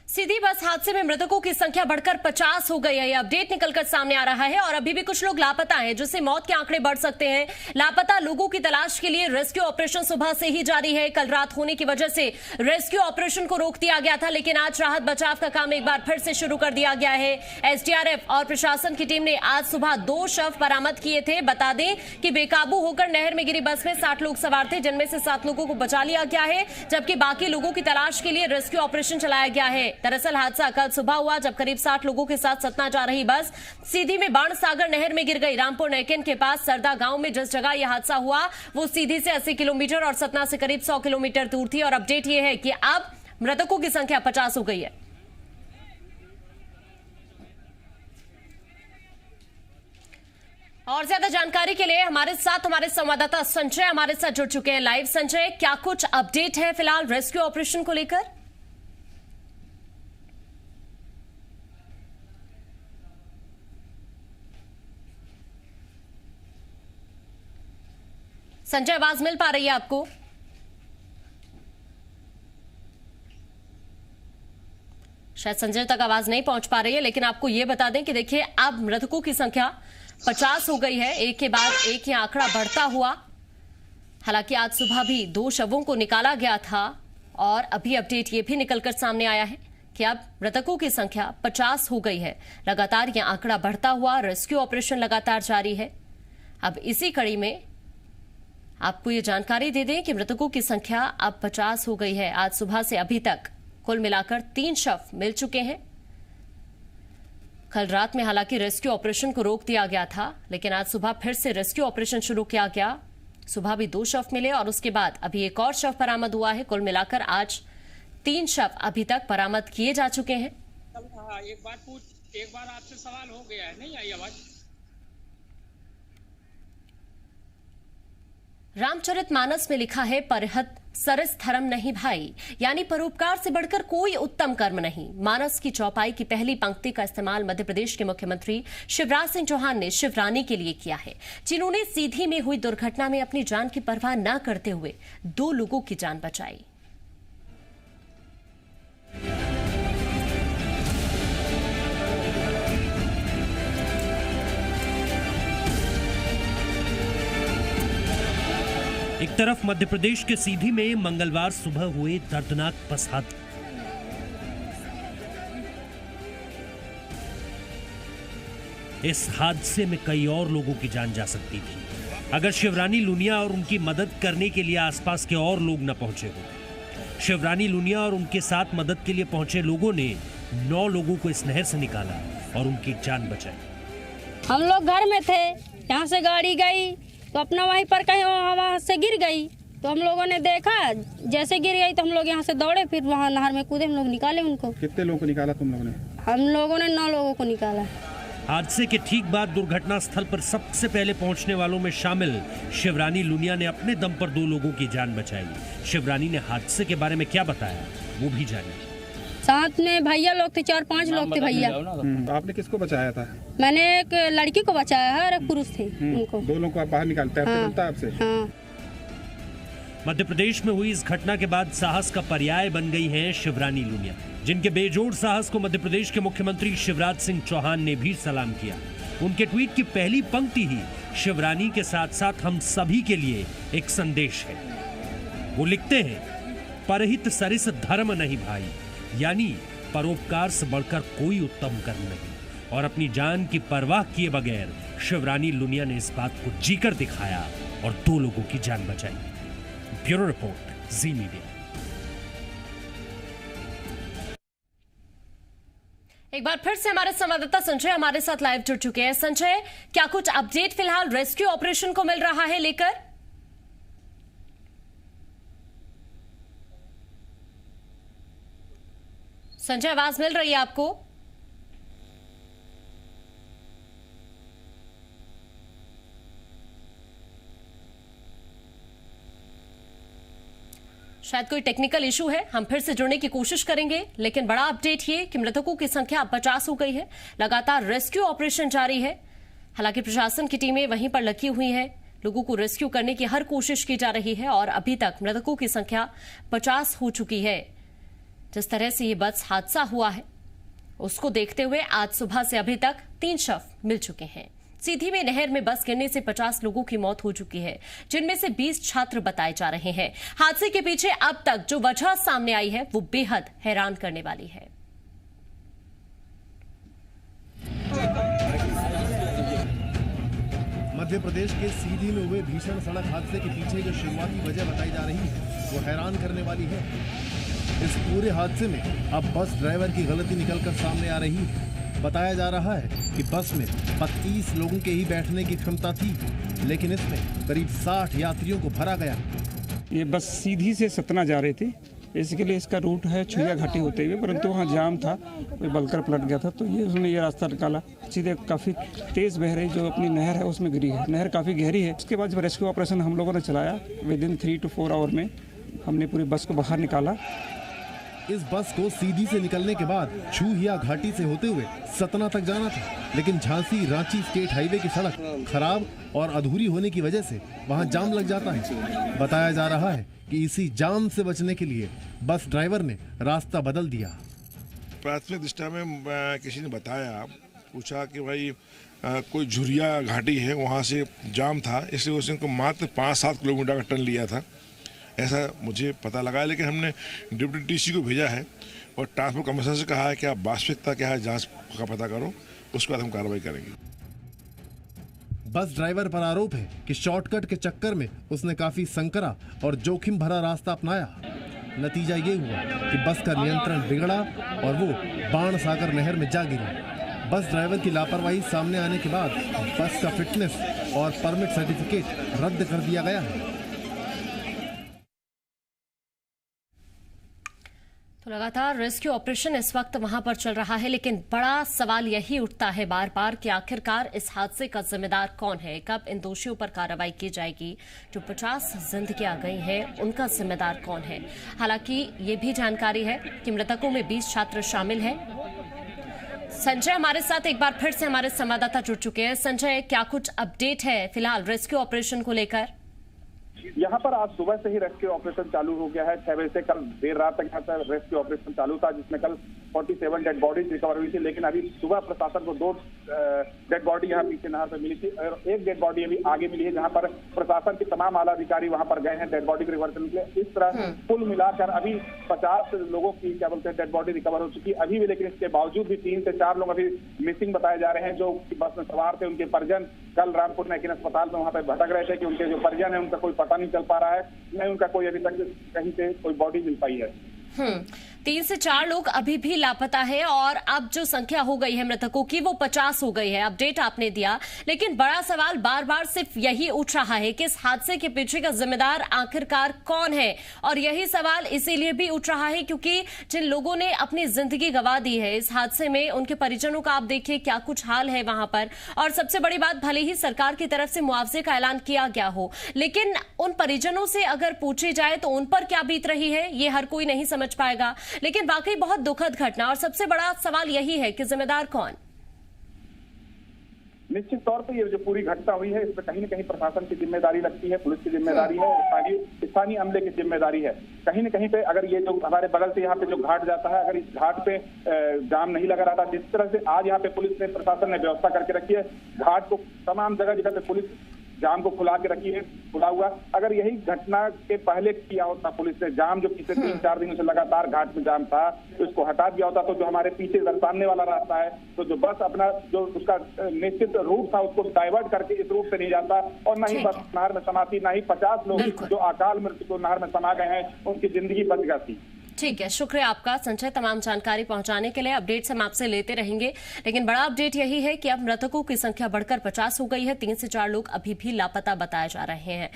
सीधी बस हादसे में मृतकों की संख्या बढ़कर 50 हो गई है। यह अपडेट निकलकर सामने आ रहा है और अभी भी कुछ लोग लापता हैं, जिससे मौत के आंकड़े बढ़ सकते हैं। लापता लोगों की तलाश के लिए रेस्क्यू ऑपरेशन सुबह से ही जारी है। कल रात होने की वजह से रेस्क्यू ऑपरेशन को रोक दिया गया था, लेकिन आज राहत बचाव का काम एक बार फिर से शुरू कर दिया गया है। एसडीआरएफ और प्रशासन की टीम ने आज सुबह 2 शव बरामद किए थे। बता दें कि बेकाबू होकर नहर में गिरी बस में 60 लोग सवार थे, जिनमें से 7 लोगों को बचा लिया गया है, जबकि बाकी लोगों की तलाश के लिए रेस्क्यू ऑपरेशन चलाया गया है। दरअसल हादसा कल सुबह हुआ, जब करीब 60 लोगों के साथ सतना जा रही बस सीधी में बाणसागर नहर में गिर गई। रामपुर नैकेन के पास सरदा गांव में जिस जगह यह हादसा हुआ वो सीधी से 80 किलोमीटर और सतना से करीब 100 किलोमीटर दूर थी। और अपडेट यह है कि अब मृतकों की संख्या 50 हो गई है। और ज्यादा जानकारी के लिए हमारे संवाददाता संजय हमारे साथ जुड़ चुके हैं लाइव। संजय, क्या कुछ अपडेट है फिलहाल रेस्क्यू ऑपरेशन को लेकर? संजय, आवाज मिल पा रही है आपको? शायद संजय तक आवाज नहीं पहुंच पा रही है, लेकिन आपको यह बता दें कि देखिए अब मृतकों की संख्या 50 हो गई है। एक के बाद एक ये आंकड़ा बढ़ता हुआ। हालांकि आज सुबह भी 2 शवों को निकाला गया था और अभी अपडेट ये भी निकलकर सामने आया है कि अब मृतकों की संख्या 50 हो गई है। लगातार यह आंकड़ा बढ़ता हुआ, रेस्क्यू ऑपरेशन लगातार जारी है। अब इसी कड़ी में आपको ये जानकारी दे दें कि मृतकों की संख्या अब 50 हो गई है। आज सुबह से अभी तक कुल मिलाकर 3 शव मिल चुके हैं। कल रात में हालांकि रेस्क्यू ऑपरेशन को रोक दिया गया था, लेकिन आज सुबह फिर से रेस्क्यू ऑपरेशन शुरू किया गया। सुबह भी 2 शव मिले और उसके बाद अभी एक और शव बरामद हुआ है। कुल मिलाकर आज 3 शव अभी तक बरामद किए जा चुके हैं। एक बार आपसे सवाल हो गया है, नहीं आई आवाज? रामचरितमानस में लिखा है, परहत सरस धर्म नहीं भाई, यानी परोपकार से बढ़कर कोई उत्तम कर्म नहीं। मानस की चौपाई की पहली पंक्ति का इस्तेमाल मध्य प्रदेश के मुख्यमंत्री शिवराज सिंह चौहान ने शिवरानी के लिए किया है, जिन्होंने सीधी में हुई दुर्घटना में अपनी जान की परवाह न करते हुए 2 लोगों की जान बचाई। एक तरफ मध्य प्रदेश के सीधी में मंगलवार सुबह हुए दर्दनाक बस हादसे, इस हादसे में कई और लोगों की जान जा सकती थी अगर शिवरानी लुनिया और उनकी मदद करने के लिए आसपास के और लोग न पहुंचे हो। शिवरानी लुनिया और उनके साथ मदद के लिए पहुंचे लोगों ने 9 लोगों को इस नहर से निकाला और उनकी जान बचाई। हम लोग घर में थे, यहाँ से गाड़ी गई तो अपना वहीं पर कहीं वहाँ से गिर गई, तो हम लोगों ने देखा, जैसे गिर गई तो हम लोग यहाँ से दौड़े, फिर वहाँ नहर में कूदे, हम लोग निकाले उनको। कितने लोगों को निकाला तुम लोगों ने? हम लोगों ने 9 लोगों को निकाला। हादसे के ठीक बाद दुर्घटना स्थल पर सबसे पहले पहुंचने वालों में शामिल शिवरानी लुनिया ने अपने दम पर 2 लोगों की जान बचाई। शिवरानी ने हादसे के बारे में क्या बताया वो भी जानिए। साथ में भैया लोग थे, 4-5 लोग थे भैया। आपने किसको बचाया था? मैंने एक लड़की को बचाया है और एक पुरुष थे उनको। 2 लोगों को आप बाहर निकालते हैं? हाँ, आपसे? हाँ। मध्य प्रदेश में हुई इस घटना के बाद साहस का पर्याय बन गई हैं शिवरानी लुनिया, जिनके बेजोड़ साहस को मध्य प्रदेश के मुख्यमंत्री शिवराज सिंह चौहान ने भी सलाम किया। उनके ट्वीट की पहली पंक्ति ही शिवरानी के साथ साथ हम सभी के लिए एक संदेश है। वो लिखते हैं, परहित सरिस धर्म नहीं भाई, यानी परोपकार से बढ़कर कोई उत्तम कर्म नहीं। और अपनी जान की परवाह किए बगैर शिवरानी लुनिया ने इस बात को जीकर दिखाया और 2 लोगों की जान बचाई। ब्यूरो रिपोर्ट, जी मीडिया। एक बार फिर से हमारे संवाददाता संजय हमारे साथ लाइव जुड़ चुके हैं। संजय, क्या कुछ अपडेट फिलहाल रेस्क्यू ऑपरेशन को मिल रहा है लेकर? संजय, आवाज मिल रही है आपको? शायद कोई टेक्निकल इशू है, हम फिर से जुड़ने की कोशिश करेंगे। लेकिन बड़ा अपडेट ये कि मृतकों की संख्या 50 हो गई है। लगातार रेस्क्यू ऑपरेशन जारी है। हालांकि प्रशासन की टीमें वहीं पर लगी हुई हैं, लोगों को रेस्क्यू करने की हर कोशिश की जा रही है और अभी तक मृतकों की संख्या 50 हो चुकी है। जिस तरह से ये बस हादसा हुआ है उसको देखते हुए आज सुबह से अभी तक 3 शव मिल चुके हैं। सीधी में नहर में बस गिरने से 50 लोगों की मौत हो चुकी है, जिनमें से 20 छात्र बताए जा रहे हैं। हादसे के पीछे अब तक जो वजह सामने आई है वो बेहद हैरान करने वाली है। मध्य प्रदेश के सीधी में हुए भीषण सड़क हादसे के पीछे जो शुरुआती वजह बताई जा रही है वो हैरान करने वाली है। इस पूरे हादसे में अब बस ड्राइवर की गलती निकलकर सामने आ रही है। बताया जा रहा है कि बस में 32 लोगों के ही बैठने की क्षमता थी, लेकिन इसमें करीब 60 यात्रियों को भरा गया। ये बस सीधी से सतना जा रही थी, इसके लिए इसका रूट है छुइया घाटी होते हुए, परंतु वहाँ जाम था, कोई बलकर पलट गया था, तो ये उसने ये रास्ता निकाला। सीधे काफ़ी तेज़ बह रही जो अपनी नहर है उसमें गिरी है। नहर काफ़ी गहरी है। उसके बाद जब रेस्क्यू ऑपरेशन हम लोगों ने चलाया, विदिन 3 to 4 आवर में हमने पूरी बस को बाहर निकाला। इस बस को सीधी से निकलने के बाद छुहिया घाटी से होते हुए सतना तक जाना था, लेकिन झांसी रांची स्टेट हाईवे की सड़क खराब और अधूरी होने की वजह से वहां जाम लग जाता है। बताया जा रहा है कि इसी जाम से बचने के लिए बस ड्राइवर ने रास्ता बदल दिया। प्राथमिक दृष्टि में किसी ने बताया, पूछा कि भाई कोई झुरिया घाटी है, वहाँ से जाम था, इसलिए उसने मात्र 5-7 किलोमीटर का टर्न लिया था, ऐसा मुझे पता लगा। लेकिन हमने डिप्टी टीसी को भेजा है और ट्रांसपोर्ट कमिश्नर से कहा है कि आप वास्तविकता क्या है जांच का पता करो, उसके बाद हम कार्रवाई करेंगे। बस ड्राइवर पर आरोप है कि शॉर्टकट के चक्कर में उसने काफी संकरा और जोखिम भरा रास्ता अपनाया। नतीजा ये हुआ कि बस का नियंत्रण बिगड़ा और वो बाणसागर नहर में जा गिरी। बस ड्राइवर की लापरवाही सामने आने के बाद बस का फिटनेस और परमिट सर्टिफिकेट रद्द कर दिया गया है। तो लगातार रेस्क्यू ऑपरेशन इस वक्त वहां पर चल रहा है, लेकिन बड़ा सवाल यही उठता है बार बार कि आखिरकार इस हादसे का जिम्मेदार कौन है, कब इन दोषियों पर कार्रवाई की जाएगी। जो 50 जिंदगियां गई हैं उनका जिम्मेदार कौन है। हालांकि ये भी जानकारी है कि मृतकों में 20 छात्र शामिल हैं। संजय हमारे साथ एक बार फिर से हमारे संवाददाता जुड़ चुके हैं। संजय, क्या कुछ अपडेट है फिलहाल रेस्क्यू ऑपरेशन को लेकर? यहाँ पर आज सुबह से ही रेस्क्यू ऑपरेशन चालू हो गया है। 6 बजे से कल देर रात तक यहाँ पर रेस्क्यू ऑपरेशन चालू था, जिसमें कल 47 डेड बॉडीज रिकवर हुई थी। लेकिन अभी सुबह प्रशासन को 2 डेड बॉडी यहाँ पीछे नहर पर मिली थी और 1 डेड बॉडी अभी आगे मिली है, जहाँ पर प्रशासन के तमाम आला अधिकारी वहाँ पर गए हैं डेड बॉडी को रिकवर करने के लिए। इस तरह कुल मिलाकर अभी 50 लोगों की क्या बोलते हैं डेड बॉडी रिकवर हो चुकी है अभी भी। लेकिन इसके बावजूद भी 3 से 4 लोग अभी मिसिंग बताए जा रहे हैं, जो बस में सवार थे। उनके परिजन कल रामपुर नैकिन अस्पताल में वहाँ पर भटक रहे थे कि उनके जो परिजन है उनका कोई पता नहीं चल पा रहा है, नहीं उनका कोई अभी तक कहीं से कोई बॉडी मिल पाई है। 3 से 4 लोग अभी भी लापता है और अब जो संख्या हो गई है मृतकों की वो 50 हो गई है। अपडेट आपने दिया, लेकिन बड़ा सवाल बार बार सिर्फ यही उठ रहा है कि इस हादसे के पीछे का जिम्मेदार आखिरकार कौन है। और यही सवाल इसीलिए भी उठ रहा है क्योंकि जिन लोगों ने अपनी जिंदगी गंवा दी है इस हादसे में, उनके परिजनों का आप देखिए क्या कुछ हाल है वहां पर। और सबसे बड़ी बात, भले ही सरकार की तरफ से मुआवजे का ऐलान किया गया हो, लेकिन उन परिजनों से अगर पूछी जाए तो उन पर क्या बीत रही है ये हर कोई नहीं समझ पाएगा। लेकिन वाकई बहुत दुखद घटना, और सबसे बड़ा सवाल यही है कि जिम्मेदार कौन। निश्चित तौर पर ये जो पूरी घटना हुई है इसमें कहीं न कहीं प्रशासन की जिम्मेदारी लगती है, पुलिस की जिम्मेदारी है, स्थानीय अमले की जिम्मेदारी है। कहीं न कहीं पे अगर ये जो हमारे बगल से यहाँ पे जो घाट जाता है, अगर इस घाट पे जाम नहीं लगा रहा था, जिस तरह से आज यहाँ पे पुलिस ने प्रशासन ने व्यवस्था करके रखी है, घाट को तमाम जगह पे पुलिस जाम को खुला के रखी है, खुला हुआ। अगर यही घटना के पहले किया होता पुलिस ने, जाम जो पिछले 3-4 दिनों से लगातार घाट में जाम था, तो इसको हटा दिया होता, तो जो हमारे पीछे सामने वाला रास्ता है, तो जो बस अपना जो उसका निश्चित रूट था उसको डाइवर्ट करके इस रूट से नहीं जाता और न ही बस नहर में समाती, न ही 50 लोग जो अकाल मृत्यु नहर में समा गए हैं उनकी जिंदगी बच जाती। ठीक है, शुक्रिया आपका संजय तमाम जानकारी पहुंचाने के लिए। अपडेट्स हम आपसे लेते रहेंगे, लेकिन बड़ा अपडेट यही है कि अब मृतकों की संख्या बढ़कर 50 हो गई है। 3 से 4 लोग अभी भी लापता बताए जा रहे हैं।